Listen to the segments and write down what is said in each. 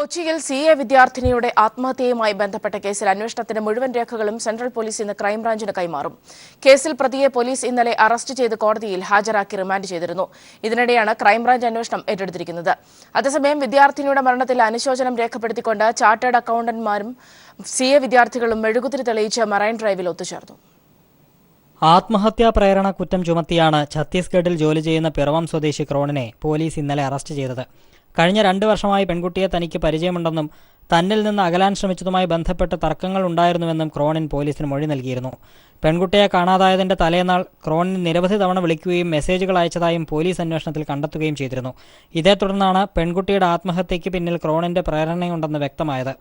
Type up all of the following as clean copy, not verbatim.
കൊച്ചിയിൽ CA വിദ്യാർത്ഥിനിയുടെ ആത്മഹത്യയുമായി ബന്ധപ്പെട്ട കേസിൽ അന്വേഷണത്തിന്റെ മുഴുവൻ രേഖകളും സെൻട്രൽ പോലീസ് ഇന്ന് ക്രൈംബ്രാഞ്ചിന് കൈമാറും. കേസിൽ പ്രതിയെ പോലീസ് ഇന്നലെ അറസ്റ്റ് ചെയ്ത് കോടതിയിൽ ഹാജരാക്കി റിമാൻഡ് ചെയ്തിരുന്നു. ഇതിനിടെയാണ് ക്രൈംബ്രാഞ്ച് അന്വേഷണം ഏറ്റെടുത്തിരിക്കുന്നത്. അതേസമയം വിദ്യാർത്ഥിനിയുടെ മരണത്തിൽ അനുശോചനം രേഖപ്പെടുത്തിക്കൊണ്ട് ചാർട്ടേഡ് അക്കൌണ്ടന്റുമാരും CA വിദ്യാർത്ഥികളും മെഴുകുതിരി തെളിയിച്ച് മറൈൻ ഡ്രൈവിൽ ഒത്തുചേർന്നു. ആത്മഹത്യാ പ്രേരണ കുറ്റം ചുമത്തിയാണ് ഛത്തീസ്ഗഡിൽ ജോലി ചെയ്യുന്ന പിറവം സ്വദേശി ക്രോണിനെ പോലീസ് ഇന്നലെ അറസ്റ്റ് ചെയ്തത്. കഴിഞ്ഞ 2 വർഷമായി പെൺകുട്ടിയെ തനിക്ക് പരിചയമുണ്ടെന്നും തന്നിൽ നിന്ന് അകലാൻ ശ്രമിച്ചതുമായി ബന്ധപ്പെട്ട് തർക്കങ്ങൾ ഉണ്ടായിരുന്നുവെന്നും ക്രോണിൻ പോലീസിന് മൊഴി നൽകിയിരുന്നു. പെൺകുട്ടിയെ കാണാതായതിന്റെ തലേനാൾ ക്രോണിന് നിരവധി തവണ വിളിക്കുകയും മെസ്സേജുകൾ അയച്ചതായും പോലീസ് അന്വേഷണത്തിൽ കണ്ടെത്തുകയും ചെയ്തിരുന്നു. ഇതേ തുടർന്നാണ് പെൺകുട്ടിയുടെ ആത്മഹത്യയ്ക്ക് പിന്നിൽ ക്രോണിന്റെ പ്രേരണയുണ്ടെന്ന് വ്യക്തമായത്.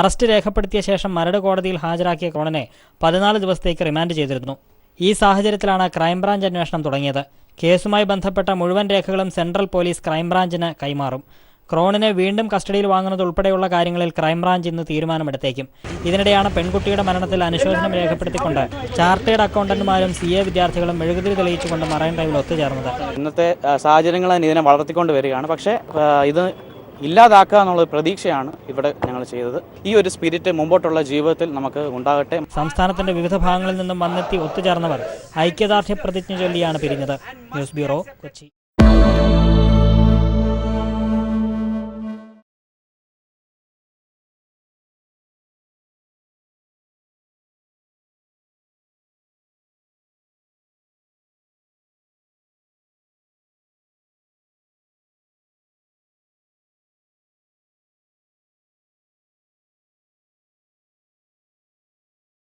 അറസ്റ്റ് രേഖപ്പെടുത്തിയ ശേഷം മരട് കോടതിയിൽ ഹാജരാക്കിയ ക്രോണിനെ 14 ദിവസത്തേക്ക് റിമാൻഡ് ചെയ്തിരുന്നു. ഈ സാഹചര്യത്തിലാണ് ക്രൈംബ്രാഞ്ച് അന്വേഷണം തുടങ്ങിയത്. കേസുമായി ബന്ധപ്പെട്ട മുഴുവൻ രേഖകളും സെൻട്രൽ പോലീസ് ക്രൈംബ്രാഞ്ചിന് കൈമാറും. ക്രോണിനെ വീണ്ടും കസ്റ്റഡിയിൽ വാങ്ങുന്നതുൾപ്പെടെയുള്ള കാര്യങ്ങളിൽ ക്രൈംബ്രാഞ്ച് ഇന്ന് തീരുമാനമെടുത്തേക്കും. ഇതിനിടെയാണ് പെൺകുട്ടിയുടെ മരണത്തിൽ അനുശോചനം രേഖപ്പെടുത്തിക്കൊണ്ട് ചാർട്ടേഡ് അക്കൌണ്ടന്റുമാരും CA വിദ്യാർത്ഥികളും മെഴുകുതിരി തെളിയിച്ചുകൊണ്ട് മറൈൻ ഡ്രൈവിൽ ഒത്തുചേർന്നത്. ഇന്നത്തെ സാഹചര്യങ്ങൾ ഇതിനെ വളർത്തിക്കൊണ്ട് വരികയാണ്. പക്ഷേ ഇത് ഇല്ലാതാക്കുക എന്നുള്ള പ്രതീക്ഷയാണ് ഇവിടെ ഞങ്ങൾ ചെയ്തത്. ഈ ഒരു സ്പിരിറ്റ് മുമ്പോട്ടുള്ള ജീവിതത്തിൽ നമുക്ക് ഉണ്ടാകട്ടെ. സംസ്ഥാനത്തിന്റെ വിവിധ ഭാഗങ്ങളിൽ നിന്നും വന്നെത്തി ഒത്തുചേർന്നവർ ഐക്യദാർഢ്യ പ്രതിജ്ഞ ചൊല്ലിയാണ് പിരിഞ്ഞത്. News bureau, Kochi.